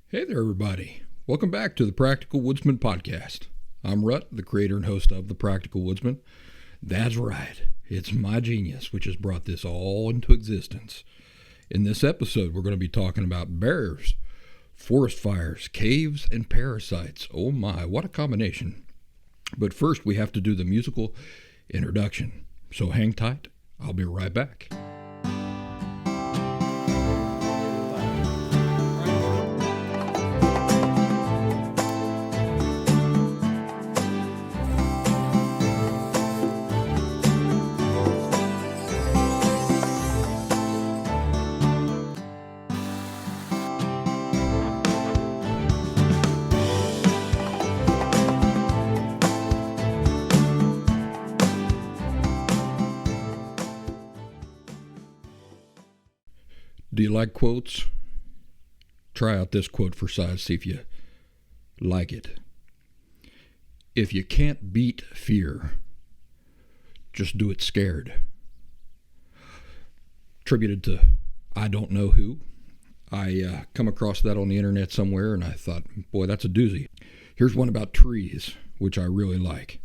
Hey there, everybody. Welcome back to the Practical Woodsman podcast. I'm Rut, the creator and host of the Practical Woodsman. That's right. It's my genius which has brought this all into existence. In this episode, we're going to be talking about bears, forest fires, caves, and parasites. Oh my, what a combination. But first, we have to do the musical introduction. So hang tight. I'll be right back. Do you like quotes? Try out this quote for size, see if you like it. If you can't beat fear, just do it scared. Attributed to I don't know who. I come across that on the internet somewhere and I thought, boy, that's a doozy. Here's one about trees, which I really like.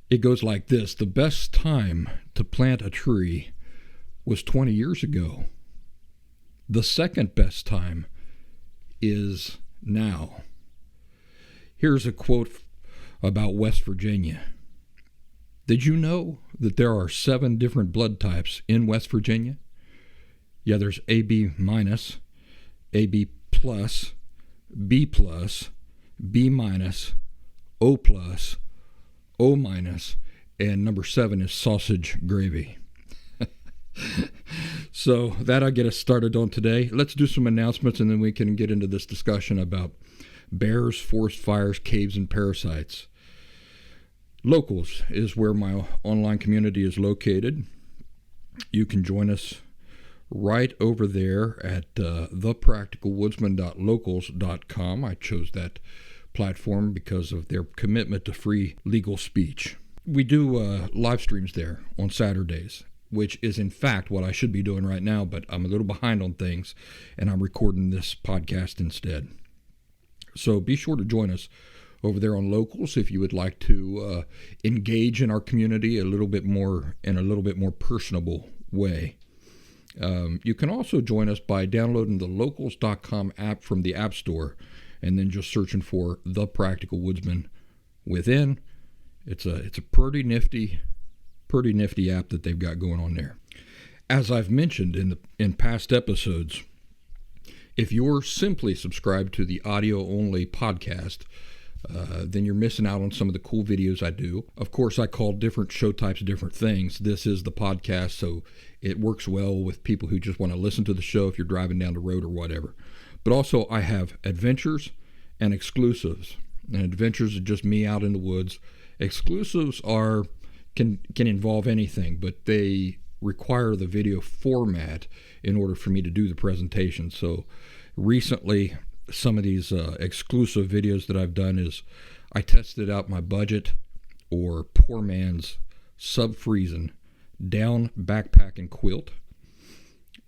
It goes like this: the best time to plant a tree was 20 years ago. The second best time is now. Here's a quote about West Virginia. Did you know that there are 7 different blood types in West Virginia? Yeah, there's AB minus, AB plus, B plus, B minus, O plus, O minus, and number 7 is sausage gravy. So that'll get us started on today. Let's do some announcements and then we can get into this discussion about bears, forest fires, caves, and parasites. Locals is where my online community is located. You can join us right over there at thepracticalwoodsman.locals.com. I chose that platform because of their commitment to free legal speech. We do live streams there on Saturdays, which is in fact what I should be doing right now, but I'm a little behind on things, and I'm recording this podcast instead. So be sure to join us over there on Locals if you would like to engage in our community a little bit more in a little bit more personable way. You can also join us by downloading the Locals.com app from the App Store and then just searching for The Practical Woodsman within. It's a pretty nifty app that they've got going on there. As I've mentioned in past episodes, if you're simply subscribed to the audio-only podcast, then you're missing out on some of the cool videos I do. Of course, I call different show types different things. This is the podcast, so it works well with people who just want to listen to the show if you're driving down the road or whatever. But also, I have adventures and exclusives. And adventures are just me out in the woods. Exclusives can involve anything, but they require the video format in order for me to do the presentation. So recently, some of these exclusive videos that I've done is I tested out my budget or poor man's sub-freezing down backpack and quilt.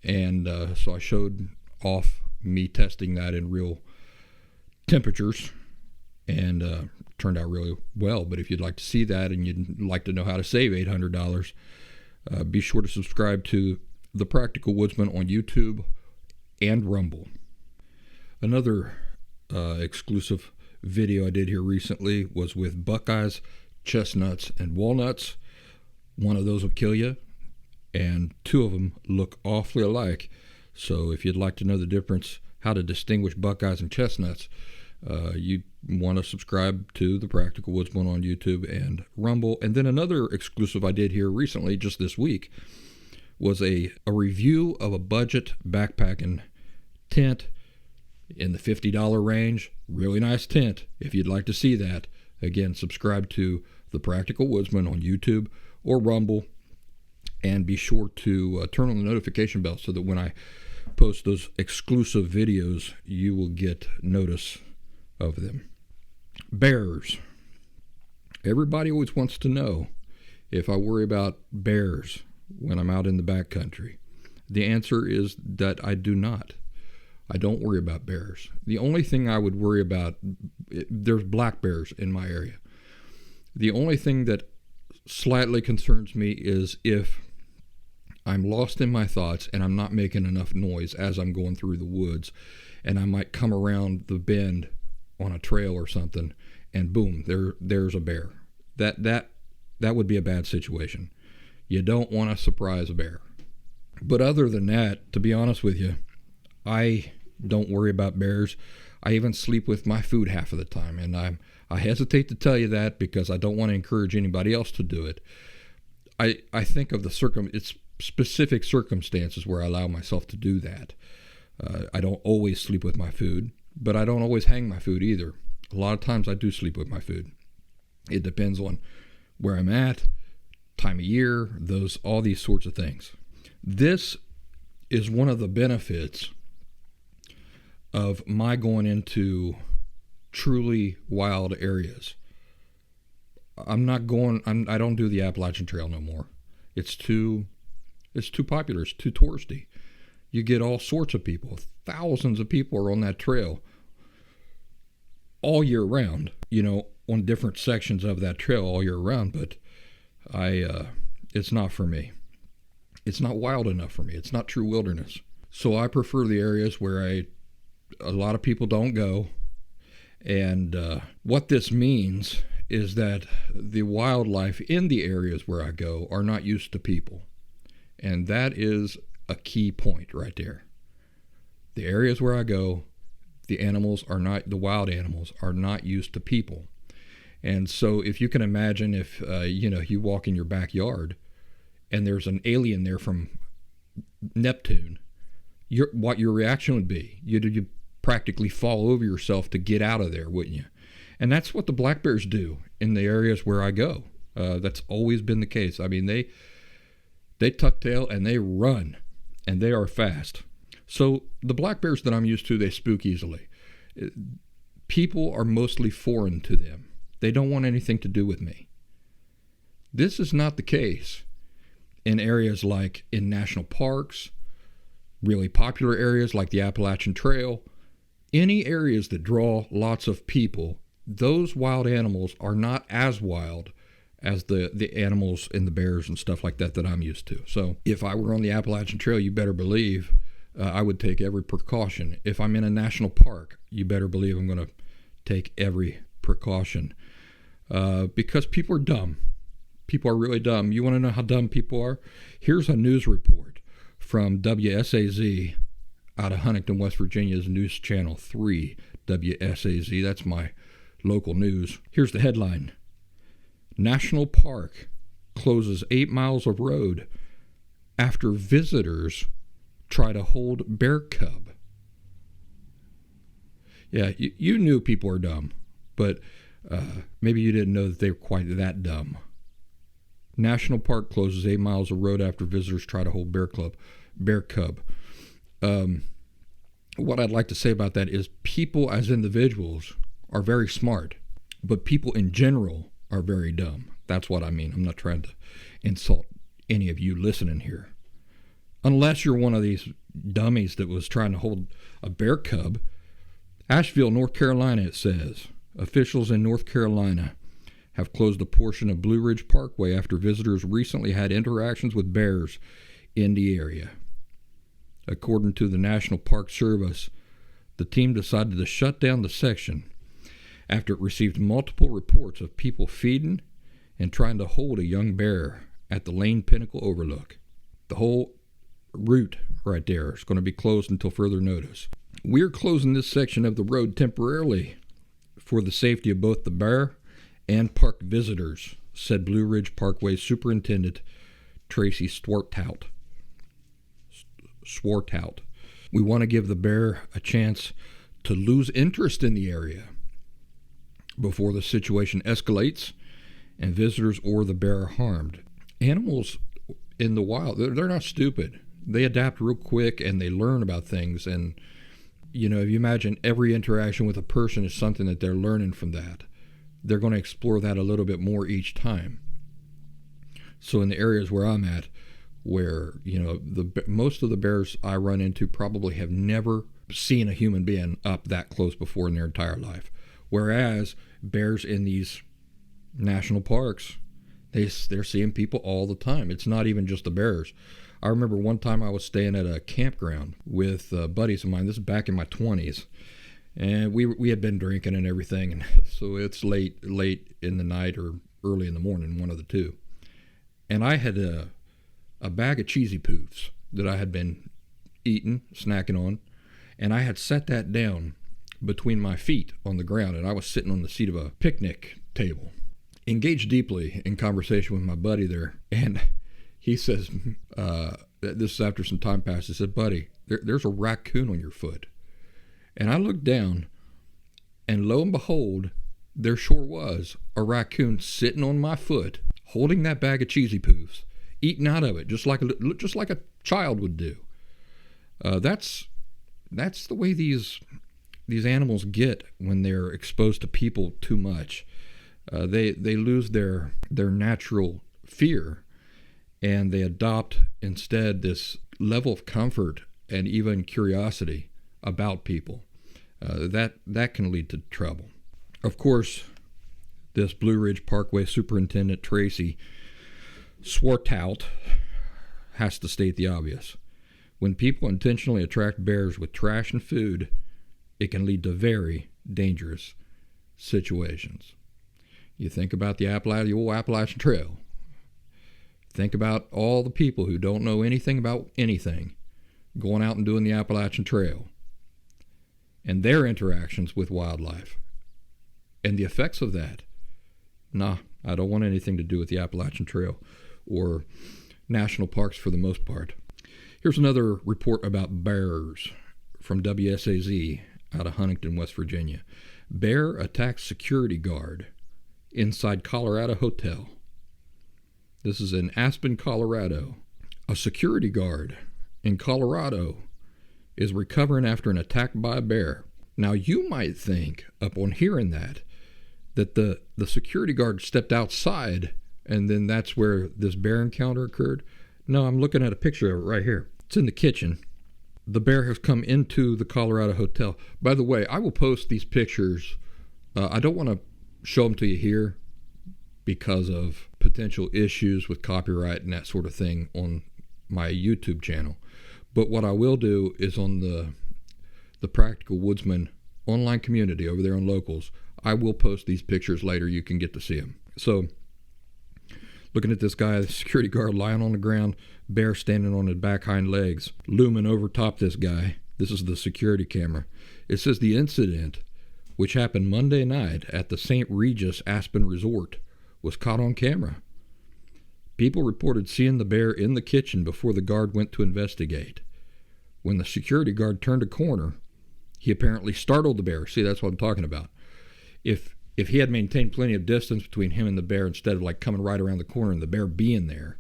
And so I showed off me testing that in real temperatures and turned out really well. But if you'd like to see that and you'd like to know how to save $800, be sure to subscribe to The Practical Woodsman on YouTube and Rumble. Another exclusive video I did here recently was with buckeyes, chestnuts, and walnuts. One of those will kill you, and 2 of them look awfully alike. So if you'd like to know the difference, how to distinguish buckeyes and chestnuts, you want to subscribe to The Practical Woodsman on YouTube and Rumble. And then another exclusive I did here recently, just this week, was a review of a budget backpacking tent in the $50 range. Really nice tent. If you'd like to see that, again, subscribe to The Practical Woodsman on YouTube or Rumble, and be sure to turn on the notification bell so that when I post those exclusive videos, you will get notice of them. Bears. Everybody always wants to know if I worry about bears when I'm out in the backcountry. The answer is that I do not. I don't worry about bears. The only thing I would worry about, there's black bears in my area. The only thing that slightly concerns me is if I'm lost in my thoughts and I'm not making enough noise as I'm going through the woods, and I might come around the bend on a trail or something, and boom, there's a bear. That would be a bad situation. You don't want to surprise a bear. But other than that, to be honest with you, I don't worry about bears. I even sleep with my food half of the time, and I hesitate to tell you that because I don't want to encourage anybody else to do it. I think of it's specific circumstances where I allow myself to do that. I don't always sleep with my food, but I don't always hang my food either. A lot of times I do sleep with my food. It depends on where I'm at, time of year, all these sorts of things. This is one of the benefits of my going into truly wild areas. I don't do the Appalachian Trail no more. It's too popular. It's too touristy. You get all sorts of people. Thousands of people are on that trail all year round, on different sections of that trail all year round, but it's not for me. It's not wild enough for me. It's not true wilderness. So I prefer the areas where a lot of people don't go. And what this means is that the wildlife in the areas where I go are not used to people. And that is a key point right there. The areas where I go, the wild animals are not used to people. And so if you can imagine if, you walk in your backyard and there's an alien there from Neptune, what your reaction would be. You'd practically fall over yourself to get out of there, wouldn't you? And that's what the black bears do in the areas where I go. That's always been the case. I mean, they tuck tail and they run, and they are fast. So the black bears that I'm used to, they spook easily. People are mostly foreign to them. They don't want anything to do with me. This is not the case in areas like in national parks, really popular areas like the Appalachian Trail. Any areas that draw lots of people, those wild animals are not as wild as the animals and the bears and stuff like that I'm used to. So if I were on the Appalachian Trail, you better believe I would take every precaution. If I'm in a national park, you better believe I'm going to take every precaution because people are dumb. People are really dumb. You want to know how dumb people are? Here's a news report from WSAZ out of Huntington, West Virginia's News Channel 3, WSAZ. That's my local news. Here's the headline. National Park closes 8 miles of road after visitors try to hold bear cub. Yeah, you knew people are dumb, but maybe you didn't know that they were quite that dumb. National Park closes 8 miles of road after visitors try to hold bear cub. What I'd like to say about that is people as individuals are very smart, but people in general are very dumb. That's what I mean. I'm not trying to insult any of you listening here. Unless you're one of these dummies that was trying to hold a bear cub. Asheville, North Carolina, it says. Officials in North Carolina have closed a portion of Blue Ridge Parkway after visitors recently had interactions with bears in the area. According to the National Park Service, the team decided to shut down the section after it received multiple reports of people feeding and trying to hold a young bear at the Lane Pinnacle Overlook. The whole route right there is going to be closed until further notice. We're closing this section of the road temporarily for the safety of both the bear and park visitors, said Blue Ridge Parkway Superintendent Tracy Swartout. We want to give the bear a chance to lose interest in the area before the situation escalates and visitors or the bear are harmed. Animals in the wild, they're not stupid. They adapt real quick and they learn about things. And, if you imagine every interaction with a person is something that they're learning from that, they're going to explore that a little bit more each time. So in the areas where I'm at, where, most of the bears I run into probably have never seen a human being up that close before in their entire life. Whereas bears in these national parks, they're seeing people all the time. It's not even just the bears. I remember one time I was staying at a campground with buddies of mine. This is back in my 20s. And we had been drinking and everything. And so it's late in the night or early in the morning, one of the two. And I had a bag of cheesy poofs that I had been eating, snacking on. And I had set that down between my feet on the ground. And I was sitting on the seat of a picnic table, engaged deeply in conversation with my buddy there. And he says, this is after some time passed, he said, "Buddy, there's a raccoon on your foot." And I looked down, and lo and behold, there sure was a raccoon sitting on my foot, holding that bag of cheesy poofs, eating out of it, just like a child would do. That's the way these animals get when they're exposed to people too much. They lose their natural fear, and they adopt instead this level of comfort and even curiosity about people. That can lead to trouble. Of course, this Blue Ridge Parkway Superintendent Tracy Swartout has to state the obvious. When people intentionally attract bears with trash and food, it can lead to very dangerous situations. You think about the old Appalachian Trail. Think about all the people who don't know anything about anything going out and doing the Appalachian Trail and their interactions with wildlife and the effects of that. Nah, I don't want anything to do with the Appalachian Trail or national parks for the most part. Here's another report about bears from WSAZ out of Huntington, West Virginia. Bear attacks security guard inside Colorado hotel. This is in Aspen, Colorado. A security guard in Colorado is recovering after an attack by a bear. Now, you might think, upon hearing that the security guard stepped outside and then that's where this bear encounter occurred. No, I'm looking at a picture of it right here. It's in the kitchen. The bear has come into the Colorado hotel. By the way, I will post these pictures. I don't want to show them to you here because of potential issues with copyright and that sort of thing on my YouTube channel. But what I will do is on the Practical Woodsman online community over there on Locals, I will post these pictures later. You can get to see them. So looking at this guy, the security guard lying on the ground, bear standing on his back hind legs, looming over top this guy. This is the security camera. It says the incident, which happened Monday night at the St. Regis Aspen Resort, was caught on camera. People reported seeing the bear in the kitchen before the guard went to investigate. When the security guard turned a corner, he apparently startled the bear. See, that's what I'm talking about. If he had maintained plenty of distance between him and the bear instead of like coming right around the corner and the bear being there,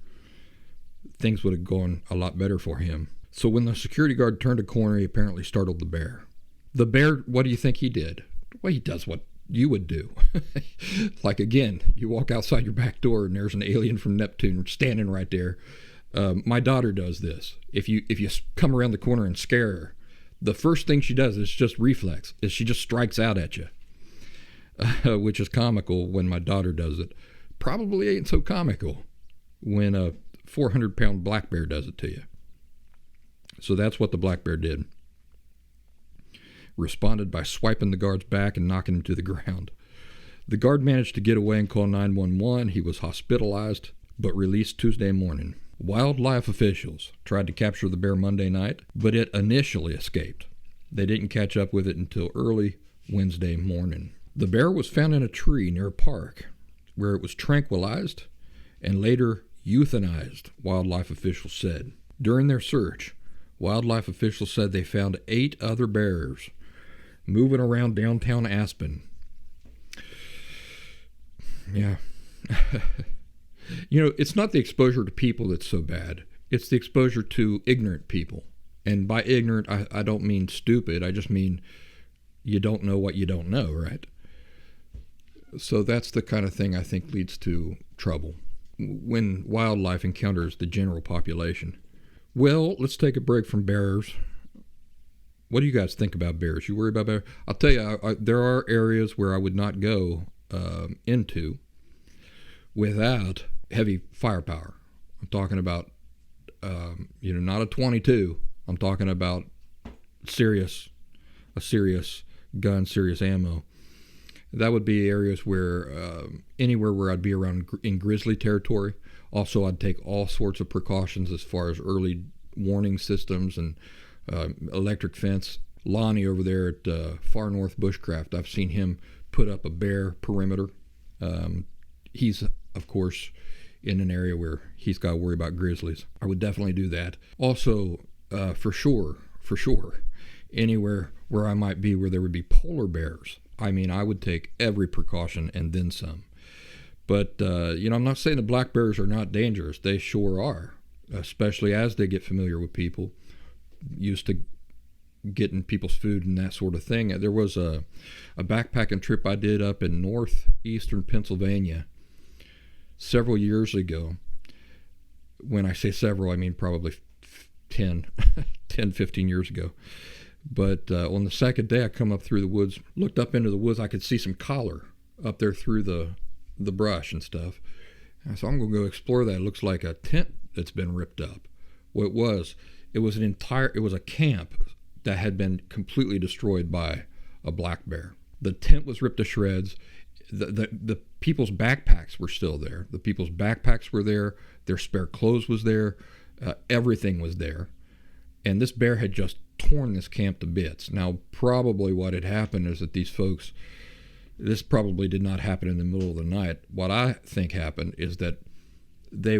things would have gone a lot better for him. So when the security guard turned a corner, he apparently startled the bear. The bear, what do you think he did? Well, he does what you would do. Like, again, you walk outside your back door and there's an alien from Neptune standing right there. My daughter does this. If you come around the corner and scare her, the first thing she does is just reflex, is she just strikes out at you, which is comical when my daughter does it. Probably ain't so comical when a 400-pound black bear does it to you. So that's what the black bear did. Responded by swiping the guard's back and knocking him to the ground. The guard managed to get away and call 911. He was hospitalized but released Tuesday morning. Wildlife officials tried to capture the bear Monday night, but it initially escaped. They didn't catch up with it until early Wednesday morning. The bear was found in a tree near a park where it was tranquilized and later euthanized, wildlife officials said. During their search, wildlife officials said they found 8 other bears moving around downtown Aspen. Yeah. You know, it's not the exposure to people that's so bad. It's the exposure to ignorant people. And by ignorant, I don't mean stupid. I just mean you don't know what you don't know, right? So that's the kind of thing I think leads to trouble when wildlife encounters the general population. Well, let's take a break from bears What do you guys think about bears? You worry about bears? I'll tell you, there are areas where I would not go into without heavy firepower. I'm talking about, not a 22. I'm talking about a serious gun, serious ammo. That would be areas where, anywhere where I'd be around in grizzly territory. Also, I'd take all sorts of precautions as far as early warning systems and electric fence. Lonnie over there at Far North Bushcraft, I've seen him put up a bear perimeter. He's, of course, in an area where he's got to worry about grizzlies. I would definitely do that. Also, for sure, anywhere where I might be where there would be polar bears. I mean, I would take every precaution and then some. But, I'm not saying the black bears are not dangerous. They sure are, especially as they get familiar with people, used to getting people's food and that sort of thing. There was a backpacking trip I did up in northeastern Pennsylvania several years ago. When I say several, I mean probably 10, 15 years ago. But on the second day, I come up through the woods, looked up into the woods. I could see some collar up there through the brush and stuff. And so I'm going to go explore that. It looks like a tent that's been ripped up. Well, it was a camp that had been completely destroyed by a black bear. The tent was ripped to shreds. The people's backpacks were still there. The people's backpacks were there. Their spare clothes was there. Everything was there. And this bear had just torn this camp to bits. Now, probably what had happened is that these folks, this probably did not happen in the middle of the night. What I think happened is that they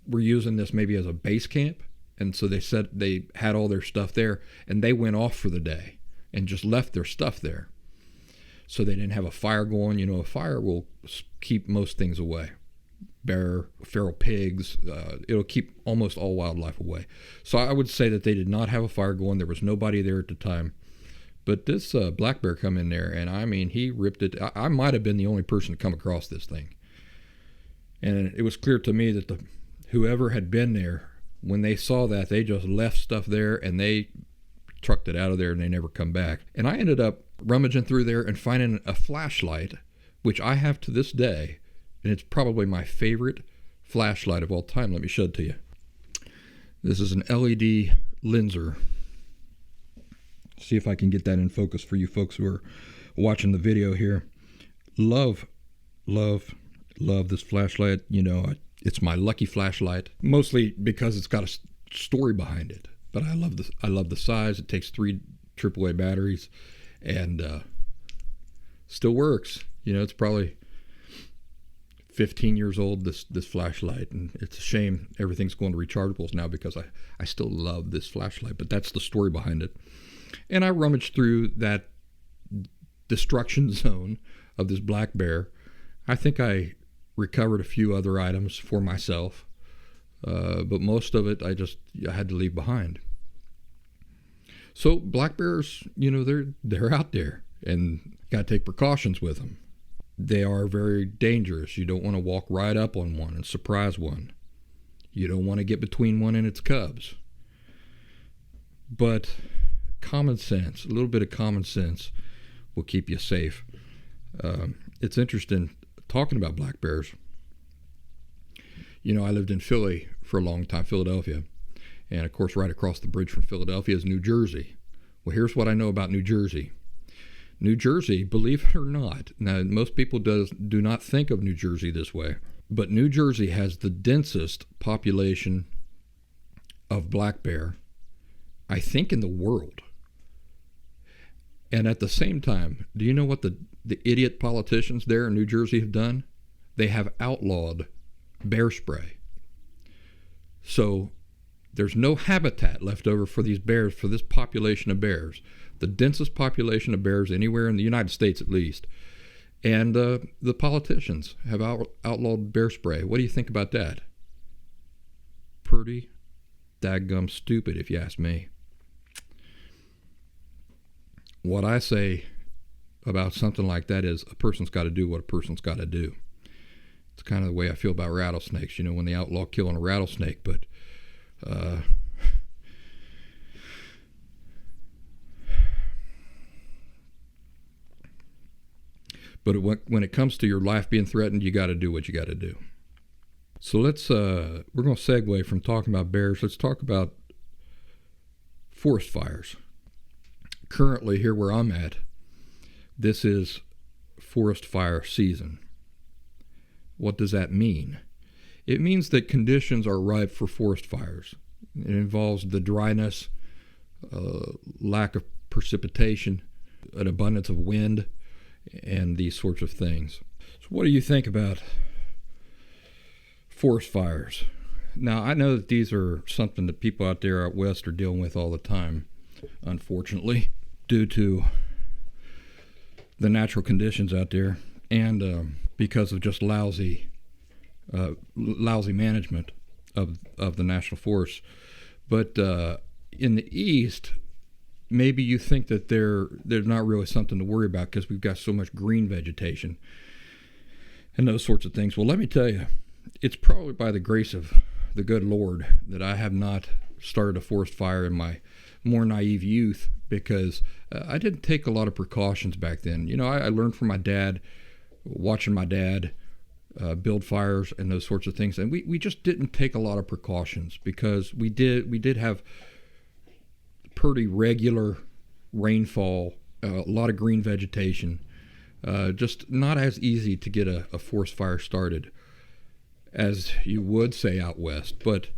were using this maybe as a base camp. And so they said they had all their stuff there, and they went off for the day and just left their stuff there. So they didn't have a fire going. A fire will keep most things away. Bear, feral pigs, it'll keep almost all wildlife away. So I would say that they did not have a fire going. There was nobody there at the time. But this black bear come in there, and I mean, he ripped it. I might have been the only person to come across this thing. And it was clear to me that whoever had been there, when they saw that, they just left stuff there and they trucked it out of there and they never come back. And I ended up rummaging through there and finding a flashlight, which I have to this day, and it's probably my favorite flashlight of all time. Let me show it to you. This is an LED lenser. See if I can get that in focus for you folks who are watching the video here. Love this flashlight. It's my lucky flashlight, mostly because it's got a story behind it. But I love the size. It takes 3 AAA batteries, and still works. It's probably 15 years old, this flashlight, and it's a shame everything's going to rechargeables now because I still love this flashlight. But that's the story behind it. And I rummaged through that destruction zone of this black bear. I think I recovered a few other items for myself, but most of it I had to leave behind. So black bears, they're out there, and got to take precautions with them. They are very dangerous. You don't want to walk right up on one and surprise one. You don't want to get between one and its cubs. But common sense, a little bit of common sense will keep you safe. It's interesting talking about black bears. I lived in Philly for a long time, Philadelphia. And of course, right across the bridge from Philadelphia is New Jersey. Well, here's what I know about New Jersey. New Jersey, believe it or not, now most people do not think of New Jersey this way, but New Jersey has the densest population of black bear, I think, in the world. And at the same time, do you know what the idiot politicians there in New Jersey have done? They have outlawed bear spray. So there's no habitat left over for these bears, for this population of bears, the densest population of bears anywhere in the United States at least. And the politicians have outlawed bear spray. What do you think about that? Pretty daggum stupid, if you ask me. What I say about something like that is a person's got to do what a person's got to do. It's kind of the way I feel about rattlesnakes, when they outlaw killing a rattlesnake, but But when it comes to your life being threatened, you got to do what you got to do. So we're going to segue from talking about bears. Let's talk about forest fires. Currently, here where I'm at, this is forest fire season. What does that mean? It means that conditions are ripe for forest fires. It involves the dryness, lack of precipitation, an abundance of wind, and these sorts of things. So what do you think about forest fires? Now, I know that these are something that people out there out west are dealing with all the time, unfortunately, due to the natural conditions out there and because of just lousy management of the national forests. But in the east, maybe you think that there's not really something to worry about because we've got so much green vegetation and those sorts of things. Well, let me tell you, it's probably by the grace of the good Lord that I have not started a forest fire in my more naive youth, because I didn't take a lot of precautions back then. I learned from my dad, watching my dad build fires and those sorts of things, and we just didn't take a lot of precautions because we did have pretty regular rainfall, a lot of green vegetation, just not as easy to get a forest fire started as you would say out west. But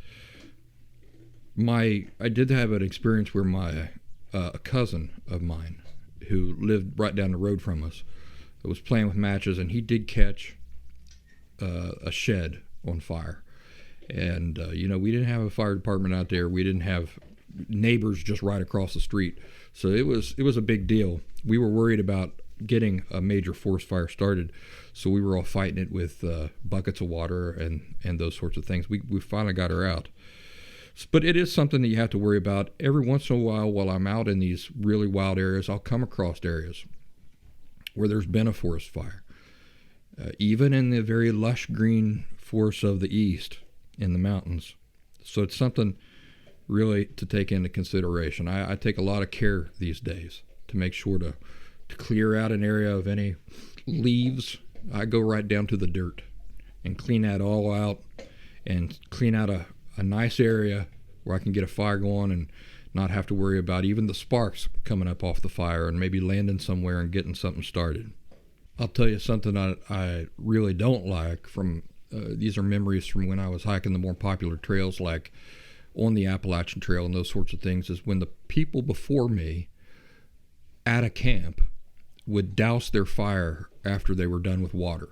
I did have an experience where a cousin of mine who lived right down the road from us was playing with matches, and he did catch a shed on fire. And we didn't have a fire department out there. We didn't have neighbors just right across the street, so it was a big deal. We were worried about getting a major forest fire started, so we were all fighting it with buckets of water and those sorts of things. We finally got her out. But it is something that you have to worry about. Every once in a while I'm out in these really wild areas, I'll come across areas where there's been a forest fire, even in the very lush green forests of the east in the mountains. So it's something really to take into consideration. I take a lot of care these days to make sure to clear out an area of any leaves. I go right down to the dirt and clean that all out and clean out a nice area where I can get a fire going and not have to worry about even the sparks coming up off the fire and maybe landing somewhere and getting something started. I'll tell you something I really don't like from these are memories from when I was hiking the more popular trails like on the Appalachian Trail and those sorts of things, is when the people before me at a camp would douse their fire after they were done with water.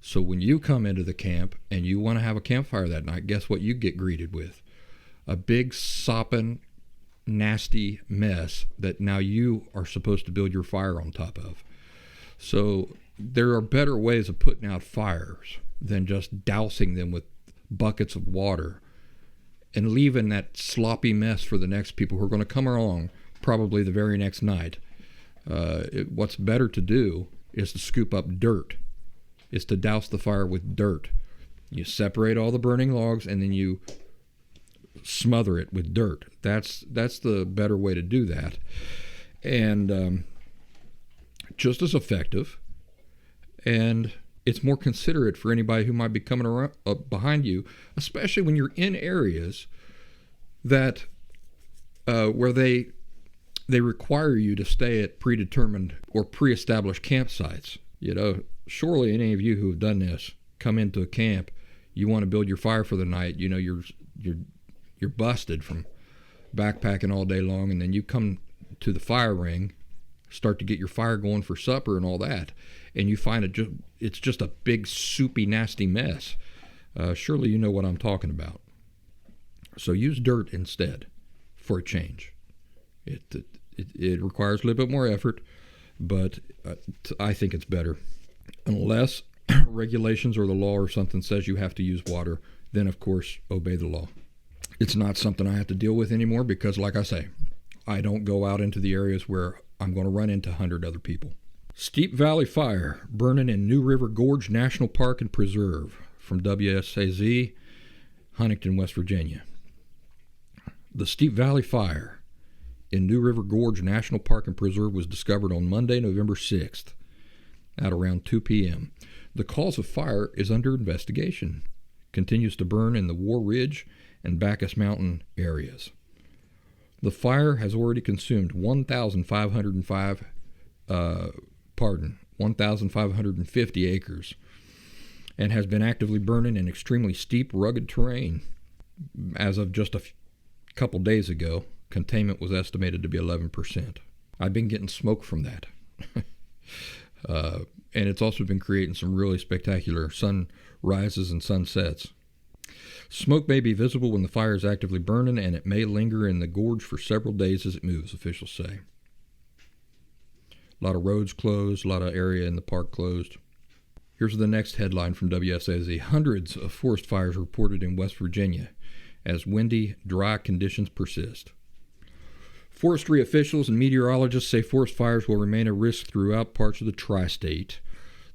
So when you come into the camp and you want to have a campfire that night, guess what you get greeted with? A big sopping, nasty mess that now you are supposed to build your fire on top of. So there are better ways of putting out fires than just dousing them with buckets of water and leaving that sloppy mess for the next people who are going to come along probably the very next night. What's better to do is to scoop up dirt, is to douse the fire with dirt. You separate all the burning logs and then you smother it with dirt. That's the better way to do that. And just as effective, and it's more considerate for anybody who might be coming around behind you, especially when you're in areas that where they require you to stay at predetermined or pre-established campsites. Surely any of you who have done this, come into a camp, you want to build your fire for the night. You're busted from backpacking all day long, and then you come to the fire ring, start to get your fire going for supper and all that, and you find it's just a big soupy nasty mess. Surely you know what I'm talking about. So use dirt instead for a change. It requires a little bit more effort, but I think it's better. Unless regulations or the law or something says you have to use water, then of course obey the law. It's not something I have to deal with anymore because, like I say, I don't go out into the areas where I'm going to run into 100 other people. Steep Valley Fire burning in New River Gorge National Park and Preserve, from WSAZ, Huntington, West Virginia. The Steep Valley Fire in New River Gorge National Park and Preserve was discovered on Monday, November 6th at around 2 p.m. The cause of fire is under investigation. Continues to burn in the War Ridge and Bacchus Mountain areas. The fire has already consumed 1,550 acres and has been actively burning in extremely steep, rugged terrain. As of just a couple days ago, containment was estimated to be 11%. I've been getting smoke from that. And it's also been creating some really spectacular sunrises and sunsets. Smoke may be visible when the fire is actively burning, and it may linger in the gorge for several days as it moves, officials say. A lot of roads closed, a lot of area in the park closed. Here's the next headline from WSAZ. Hundreds of forest fires reported in West Virginia as windy, dry conditions persist. Forestry officials and meteorologists say forest fires will remain a risk throughout parts of the tri-state.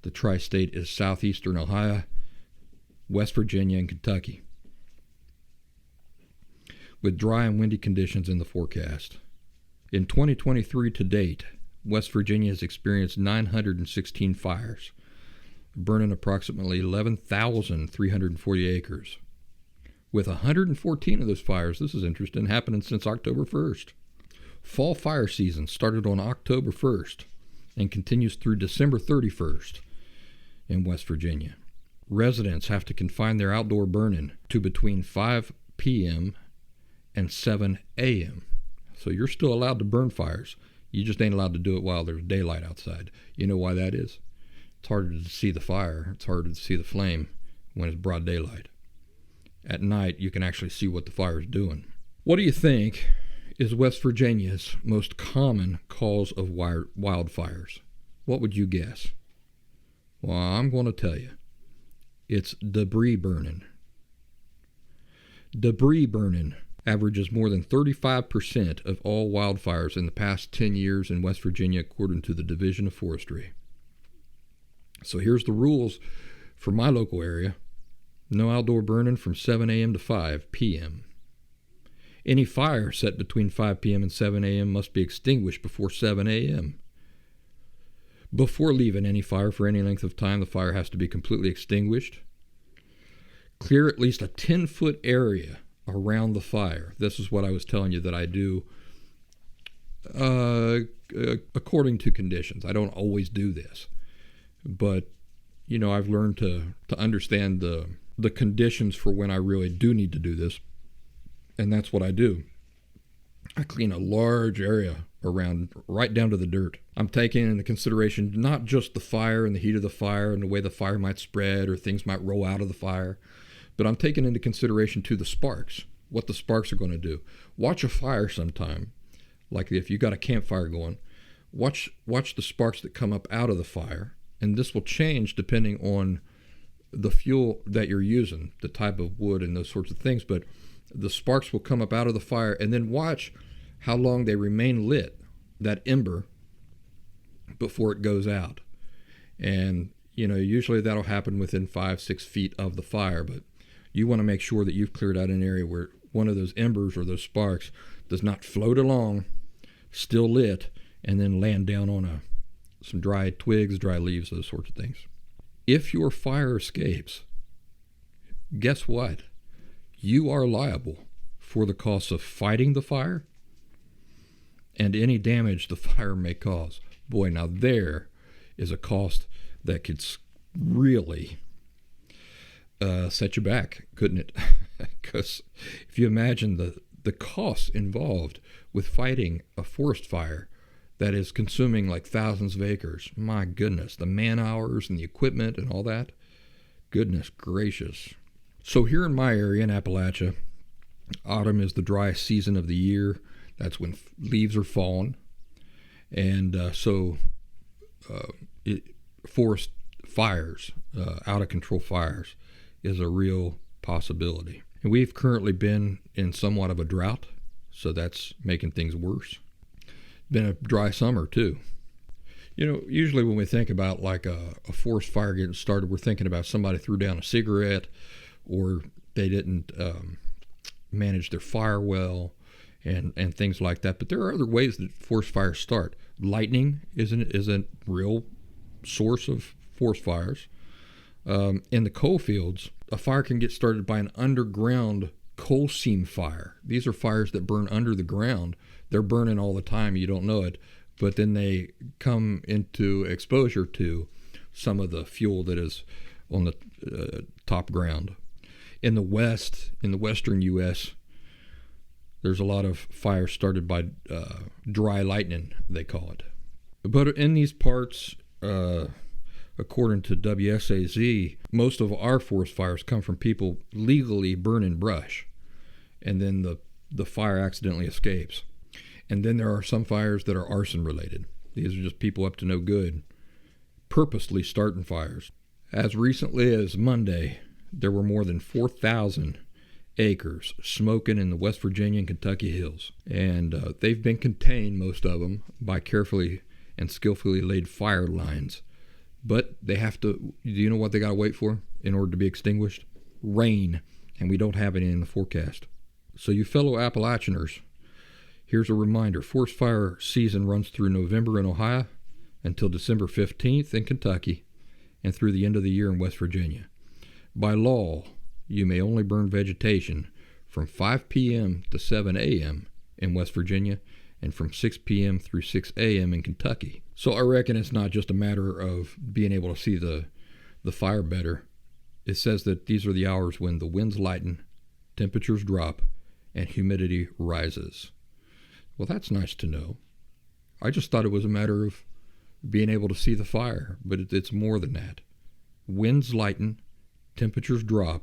The tri-state is southeastern Ohio, West Virginia, and Kentucky, with dry and windy conditions in the forecast. In 2023 to date, West Virginia has experienced 916 fires, burning approximately 11,340 acres. With 114 of those fires, this is interesting, happening since October 1st. Fall fire season started on October 1st and continues through December 31st in West Virginia. Residents have to confine their outdoor burning to between 5 p.m. and 7 a.m. So you're still allowed to burn fires. You just ain't allowed to do it while there's daylight outside. You know why that is? It's harder to see the fire. It's harder to see the flame when it's broad daylight. At night, you can actually see what the fire is doing. What do you think is West Virginia's most common cause of wildfires? What would you guess? Well, I'm going to tell you. It's debris burning. Debris burning averages more than 35% of all wildfires in the past 10 years in West Virginia, according to the Division of Forestry. So here's the rules for my local area. No outdoor burning from 7 a.m. to 5 p.m. Any fire set between 5 p.m. and 7 a.m. must be extinguished before 7 a.m. Before leaving any fire for any length of time, the fire has to be completely extinguished. Clear at least a 10-foot area around the fire. This is what I was telling you that I do according to conditions. I don't always do this. But, you know, I've learned to understand the conditions for when I really do need to do this. And that's what I do. I clean a large area around, right down to the dirt. I'm taking into consideration not just the fire and the heat of the fire and the way the fire might spread or things might roll out of the fire, but I'm taking into consideration too the sparks, what the sparks are going to do. Watch a fire sometime, like if you got a campfire going, watch the sparks that come up out of the fire, and this will change depending on the fuel that you're using, the type of wood and those sorts of things, but the sparks will come up out of the fire, and then watch how long they remain lit, that ember, before it goes out. And, you know, usually that'll happen within 5-6 feet of the fire, but you want to make sure that you've cleared out an area where one of those embers or those sparks does not float along, still lit, and then land down on some dry twigs, dry leaves, those sorts of things. If your fire escapes, guess what? You are liable for the cost of fighting the fire and any damage the fire may cause. Boy, now there is a cost that could really set you back, couldn't it? Because if you imagine the costs involved with fighting a forest fire that is consuming like thousands of acres, my goodness, the man hours and the equipment and all that, goodness gracious. So here in my area in Appalachia, autumn is the driest season of the year. That's when leaves are falling. And forest fires, out-of-control fires, is a real possibility. And we've currently been in somewhat of a drought, so that's making things worse. Been a dry summer, too. You know, usually when we think about like a forest fire getting started, we're thinking about somebody threw down a cigarette, or they didn't manage their fire well, and things like that. But there are other ways that forest fires start. Lightning is a real source of forest fires. In the coal fields, a fire can get started by an underground coal seam fire. These are fires that burn under the ground. They're burning all the time. You don't know it. But then they come into exposure to some of the fuel that is on the top ground. In the West, in the western U.S., there's a lot of fires started by dry lightning, they call it. But in these parts, according to WSAZ, most of our forest fires come from people legally burning brush, and then the fire accidentally escapes. And then there are some fires that are arson related. These are just people up to no good, purposely starting fires. As recently as Monday, there were more than 4,000 acres smoking in the West Virginia and Kentucky hills. And they've been contained, most of them, by carefully and skillfully laid fire lines. But they have to, do you know what they got to wait for in order to be extinguished? Rain. And we don't have any in the forecast. So you fellow Appalachianers, here's a reminder. Forest fire season runs through November in Ohio until December 15th in Kentucky and through the end of the year in West Virginia. By law, you may only burn vegetation from 5 p.m. to 7 a.m. in West Virginia and from 6 p.m. through 6 a.m. in Kentucky. So I reckon it's not just a matter of being able to see the fire better. It says that these are the hours when the winds lighten, temperatures drop, and humidity rises. Well, that's nice to know. I just thought it was a matter of being able to see the fire, but it's more than that. Winds lighten, temperatures drop,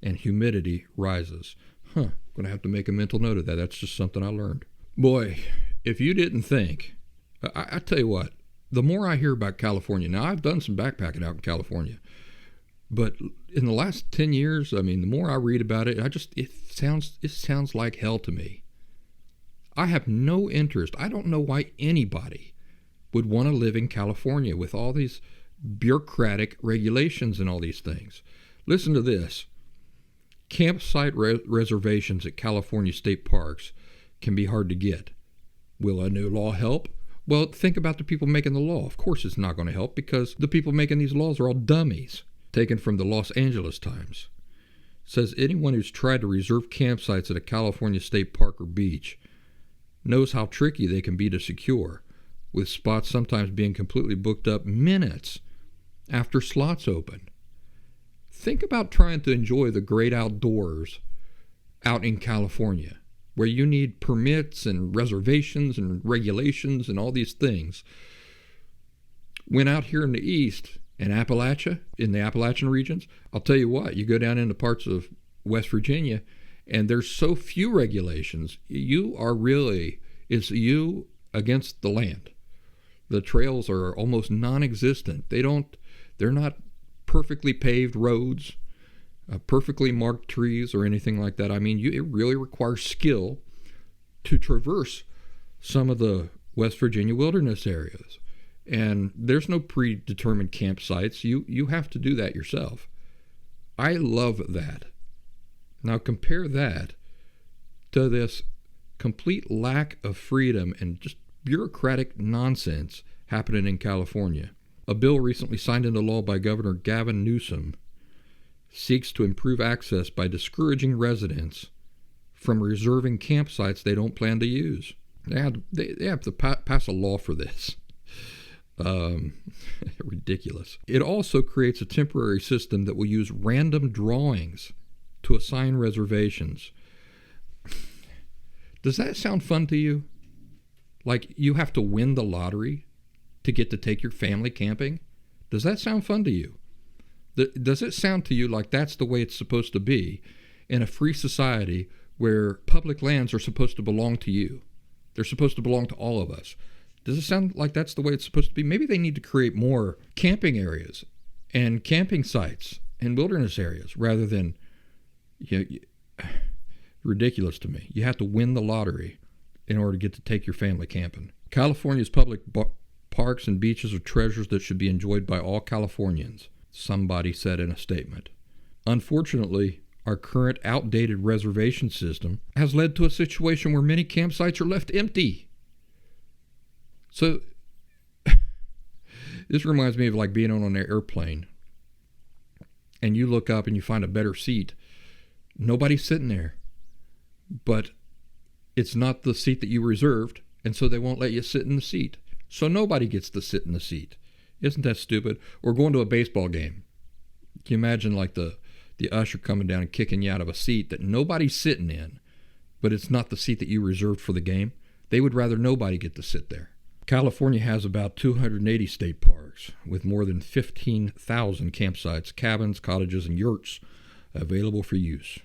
and humidity rises. Going to have to make a mental note of that. That's just something I learned. Boy, if you didn't think, I tell you what, the more I hear about California, now I've done some backpacking out in California, but in the last 10 years, I mean, the more I read about it, it sounds like hell to me. I have no interest. I don't know why anybody would want to live in California with all these bureaucratic regulations and all these things. Listen to this. Campsite reservations at California state parks can be hard to get. Will a new law help? Well, think about the people making the law. Of course it's not going to help because the people making these laws are all dummies. Taken from the Los Angeles Times. It says anyone who's tried to reserve campsites at a California state park or beach knows how tricky they can be to secure, with spots sometimes being completely booked up minutes after slots open. Think about trying to enjoy the great outdoors out in California, where you need permits and reservations and regulations and all these things. When out here in the east, in Appalachia, in the Appalachian regions, I'll tell you what, you go down into parts of West Virginia, and there's so few regulations, it's you against the land. The trails are almost non-existent. They're not perfectly paved roads, perfectly marked trees or anything like that. I mean, it really requires skill to traverse some of the West Virginia wilderness areas. And there's no predetermined campsites. You have to do that yourself. I love that. Now compare that to this complete lack of freedom and just bureaucratic nonsense happening in California. A bill recently signed into law by Governor Gavin Newsom seeks to improve access by discouraging residents from reserving campsites they don't plan to use. They have to pass a law for this. Ridiculous. It also creates a temporary system that will use random drawings to assign reservations. Does that sound fun to you? Like you have to win the lottery to get to take your family camping? Does that sound fun to you? Does it sound to you like that's the way it's supposed to be in a free society where public lands are supposed to belong to you? They're supposed to belong to all of us. Does it sound like that's the way it's supposed to be? Maybe they need to create more camping areas and camping sites and wilderness areas rather than, ridiculous to me. You have to win the lottery in order to get to take your family camping. California's public parks and beaches are treasures that should be enjoyed by all Californians, somebody said in a statement. Unfortunately, our current outdated reservation system has led to a situation where many campsites are left empty. So This reminds me of like being on an airplane and you look up and you find a better seat. Nobody's sitting there, but it's not the seat that you reserved, and so they won't let you sit in the seat. So nobody gets to sit in the seat. Isn't that stupid? Or going to a baseball game. Can you imagine like the usher coming down and kicking you out of a seat that nobody's sitting in, but it's not the seat that you reserved for the game? They would rather nobody get to sit there. California has about 280 state parks with more than 15,000 campsites, cabins, cottages, and yurts available for use.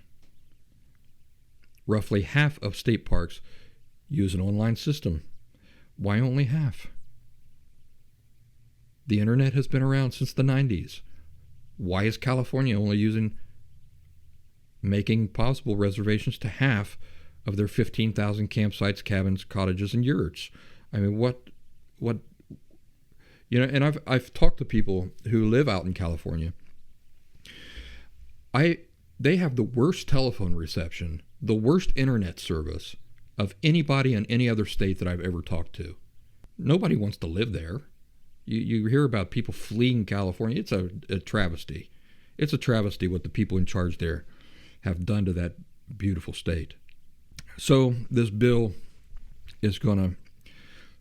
Roughly half of state parks use an online system. Why only half? The internet has been around since the 90s. Why is California only making possible reservations to half of their 15,000 campsites, cabins, cottages, and yurts? I mean, what, and I've talked to people who live out in California. They have the worst telephone reception, the worst internet service of anybody in any other state that I've ever talked to. Nobody wants to live there. You hear about people fleeing California. It's a travesty. It's a travesty what the people in charge there have done to that beautiful state. So this bill is going to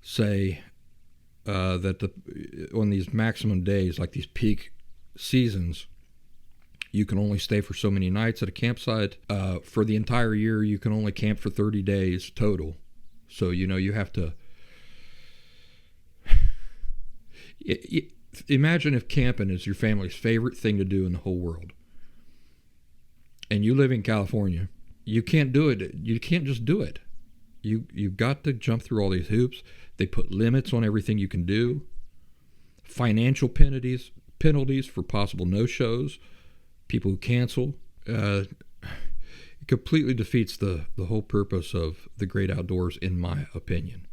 say that on these maximum days, like these peak seasons, you can only stay for so many nights at a campsite. For the entire year, you can only camp for 30 days total. So, you have to... Imagine if camping is your family's favorite thing to do in the whole world. And you live in California. You can't do it. You can't just do it. You've got to jump through all these hoops. They put limits on everything you can do. Financial penalties for possible no-shows. People who cancel. It completely defeats the whole purpose of the great outdoors, in my opinion.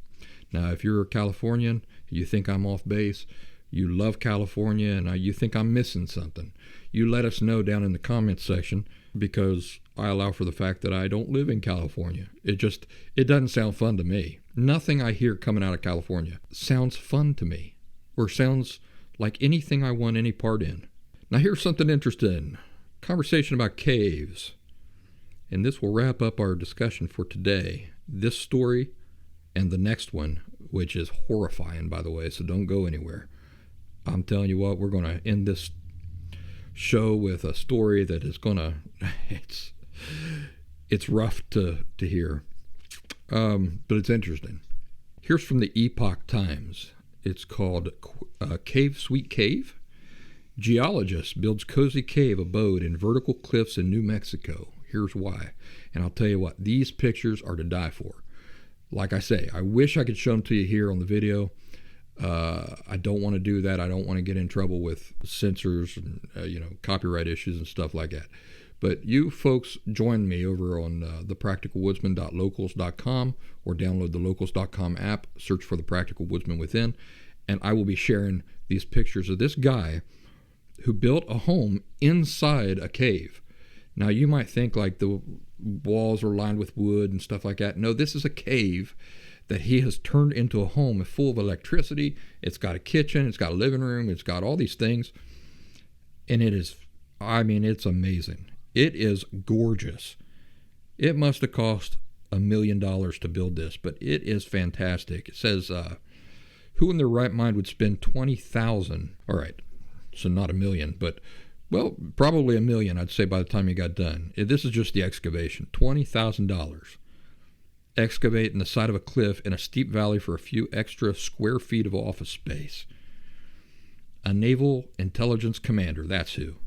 Now, if you're a Californian, you think I'm off base, you love California, and you think I'm missing something, you let us know down in the comments section, because I allow for the fact that I don't live in California. It doesn't sound fun to me. Nothing I hear coming out of California sounds fun to me, or sounds like anything I want any part in. Now here's something interesting. Conversation about caves. And this will wrap up our discussion for today. This story and the next one, which is horrifying, by the way, so don't go anywhere. I'm telling you what, we're going to end this show with a story that is going to... It's rough to hear, but it's interesting. Here's from the Epoch Times. It's called Cave Sweet Cave. Geologist builds cozy cave abode in vertical cliffs in New Mexico. Here's why. And I'll tell you what, these pictures are to die for. Like I say, I wish I could show them to you here on the video. I don't want to do that. I don't want to get in trouble with censors and copyright issues and stuff like that. But you folks join me over on thepracticalwoodsman.locals.com or download the locals.com app, search for The Practical Woodsman within, and I will be sharing these pictures of this guy who built a home inside a cave. Now, you might think like the walls are lined with wood and stuff like that. No, this is a cave that he has turned into a home full of electricity. It's got a kitchen, it's got a living room, it's got all these things. And it's amazing. It is gorgeous. It must have cost $1 million to build this, but it is fantastic. It says, who in their right mind would spend $20,000? All right, so not $1 million, but, well, probably $1 million, I'd say, by the time you got done. This is just the excavation. $20,000. Excavating the side of a cliff in a steep valley for a few extra square feet of office space. A naval intelligence commander, that's who.